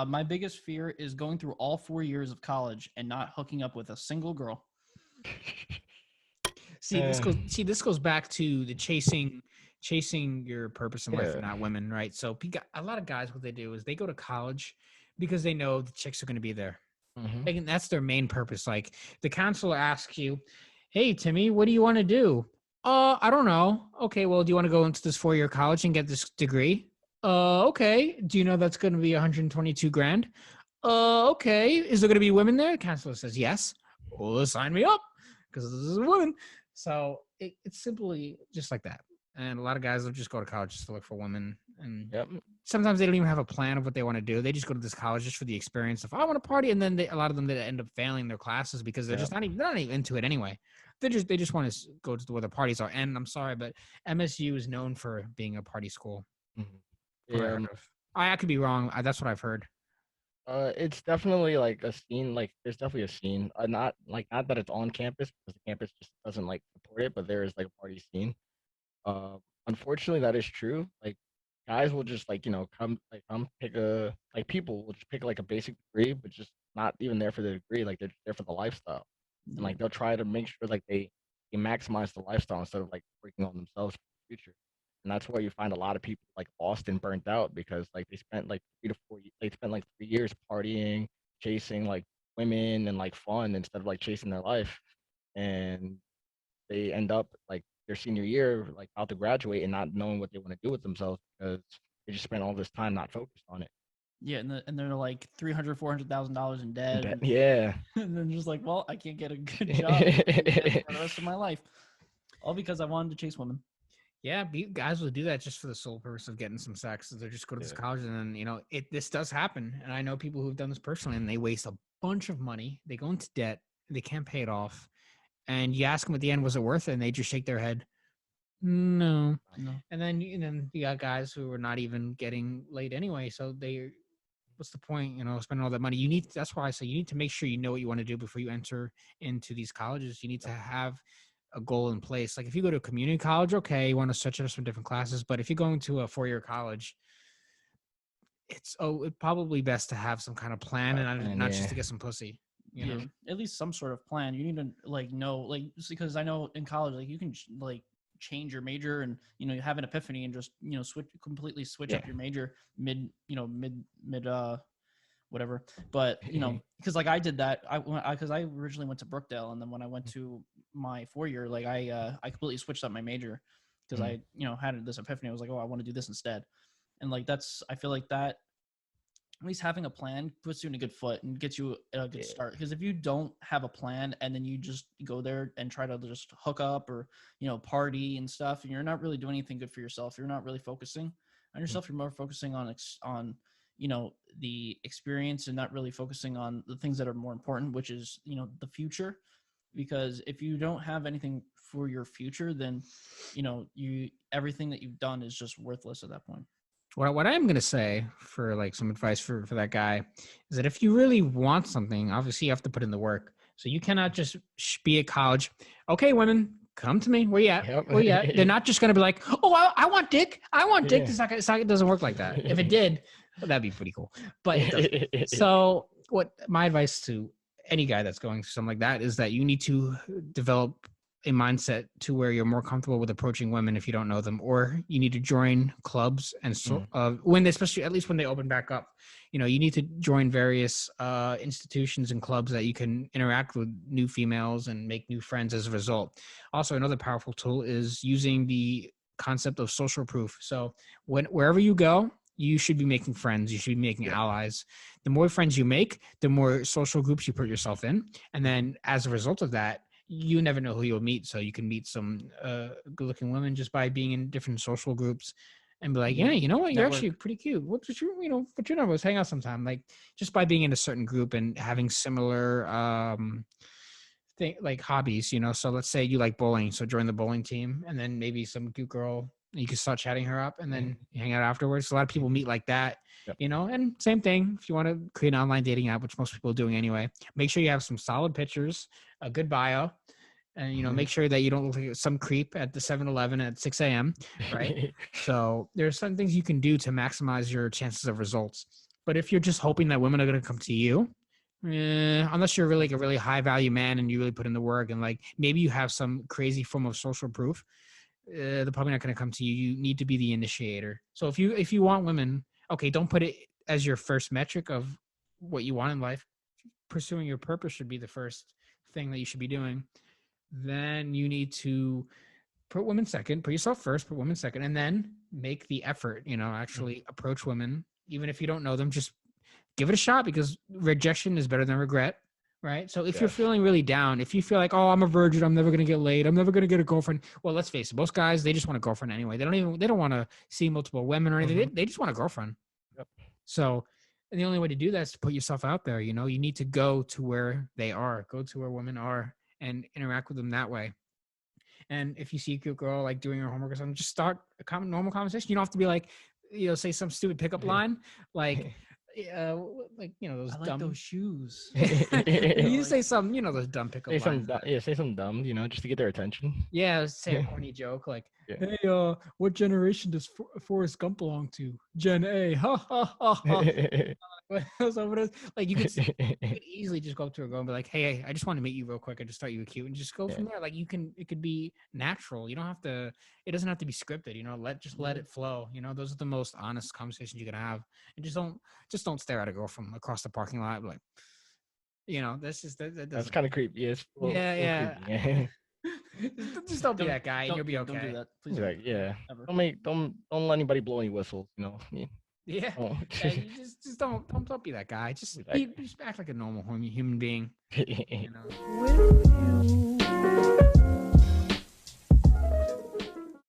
My biggest fear is going through all 4 years of college and not hooking up with a single girl. This goes back to the chasing your purpose in life and Yeah. not women, right? So a lot of guys, what they do is they go to college because they know the chicks are going to be there. Mm-hmm. Like, that's their main purpose. Like, the counselor asks you, "Hey, Timmy, what do you want to do?" I don't know. Okay, well, do you want to go into this 4-year college and get this degree? Okay. Do you know that's going to be 122 grand? Okay. Is there going to be women there? The counselor says yes. Well, sign me up because this is a woman. So it's simply just like that. And a lot of guys will just go to college just to look for women. And Yep. sometimes they don't even have a plan of what they want to do. They just go to this college just for the experience of, I want to party. And then a lot of them, they end up failing their classes because they're just they're not even into it anyway. They just want to go to where the parties are. And I'm sorry, but MSU is known for being a party school. Mm-hmm. What I heard of. I could be wrong. That's what I've heard. It's definitely like a scene. Like, there's definitely a scene. Not that it's on campus because the campus just doesn't like support it, but there is like a party scene. Uh, Unfortunately, that is true. Like, guys will just like come pick a like people will just pick like a basic degree, but just not even there for the degree. Like, they're just there for the lifestyle, and like they'll try to make sure like they maximize the lifestyle instead of like working on themselves for the future. And that's where you find a lot of people like lost and burnt out because like they spent like 3 to 4 years, they spent like 3 years partying, chasing like women and like fun instead of like chasing their life, and they end up like their senior year like about to graduate and not knowing what they want to do with themselves because they just spent all this time not focused on it. Yeah, and they're like $300,000-$400,000 in debt. And yeah. And then just like, well, I can't get a good job for the rest of my life, all because I wanted to chase women. Yeah, guys will do that just for the sole purpose of getting some sex. They just go to this college, and then this does happen. And I know people who've done this personally, and they waste a bunch of money. They go into debt, they can't pay it off, and you ask them at the end, was it worth it? And they just shake their head, no. And then you got guys who are not even getting laid anyway. So what's the point? Spending all that money. That's why I say you need to make sure you know what you want to do before you enter into these colleges. You need to have a goal in place. Like, if you go to a community college, okay, you want to stretch out some different classes. But if you're going to a 4-year college, it's probably best to have some kind of plan and not just to get some pussy. You know? At least some sort of plan. You need to like know, like, because I know in college, like, you can like change your major and you have an epiphany and just completely switch up your major mid whatever. But because like I did that, because I originally went to Brookdale, and then when I went to my 4-year, like I completely switched up my major because I had this epiphany. I was like, oh, I want to do this instead. And like I feel like that, at least having a plan puts you in a good foot and gets you a good start. Because if you don't have a plan and then you just go there and try to just hook up or party and stuff, and you're not really doing anything good for yourself, you're not really focusing on yourself. You're more focusing on the experience and not really focusing on the things that are more important, which is the future. Because if you don't have anything for your future, then everything that you've done is just worthless at that point. What I'm going to say for like some advice for that guy is that if you really want something, obviously you have to put in the work. So you cannot just be at college. Okay, women, come to me. Where you at? Yep. Where you at? They're not just going to be like, oh, I want dick. I want dick. It doesn't work like that. If it did, well, that'd be pretty cool. But it doesn't. So what my advice to any guy that's going through something like that is that you need to develop a mindset to where you're more comfortable with approaching women if you don't know them, or you need to join clubs and especially at least when they open back up, you need to join various institutions and clubs that you can interact with new females and make new friends as a result. Also, another powerful tool is using the concept of social proof. So wherever you go, you should be making friends. You should be making allies. The more friends you make, the more social groups you put yourself in. And then as a result of that, you never know who you'll meet. So you can meet some good-looking women just by being in different social groups and be like, yeah, you know what? You're actually pretty cute. What's your number? Let's hang out sometime. Like, just by being in a certain group and having similar like hobbies, So let's say you like bowling. So join the bowling team, and then maybe some cute girl, you can start chatting her up, and then you hang out afterwards. So a lot of people meet like that, and same thing. If you want to create an online dating app, which most people are doing anyway, make sure you have some solid pictures, a good bio, and, make sure that you don't look like some creep at the 7-Eleven at 6 a.m., right? So there's some things you can do to maximize your chances of results. But if you're just hoping that women are going to come to you, unless you're really like a really high value man and you really put in the work and like maybe you have some crazy form of social proof, they're probably not going to come to you. You need to be the initiator. So if you want women, okay, don't put it as your first metric of what you want in life. Pursuing your purpose should be the first thing that you should be doing. Then you need to put women second, put yourself first, put women second, and then make the effort, actually approach women. Even if you don't know them, just give it a shot, because rejection is better than regret, right? So if you're feeling really down, if you feel like, oh, I'm a virgin, I'm never going to get laid, I'm never going to get a girlfriend. Well, let's face it, most guys, they just want a girlfriend anyway. They don't want to see multiple women or anything. They just want a girlfriend. Yep. So the only way to do that is to put yourself out there. You need to go to where they are, go to where women are and interact with them that way. And if you see a cute girl like doing her homework or something, just start a normal conversation. You don't have to be like, say some stupid pickup line like, those I like dumb those shoes. you say some, those dumb pickup Say lines. say something dumb, just to get their attention. Yeah, say a corny joke like, hey, what generation does Forrest Gump belong to? Gen A. Ha ha ha ha. Like you could easily just go up to a girl and be like, hey, I just want to meet you real quick. I just thought you were cute, and just go from there. Like it could be natural. You don't have to. It doesn't have to be scripted. Let it flow. Those are the most honest conversations you can have, and just don't stare at a girl from across the parking lot. Like, that's kind of creepy. It's yeah. creepy. Just don't be that guy, and you'll be okay. Don't do that, please. Like, Ever. don't let anybody blow any whistles. Yeah. You just don't be that guy. Just act like a normal human being. With you.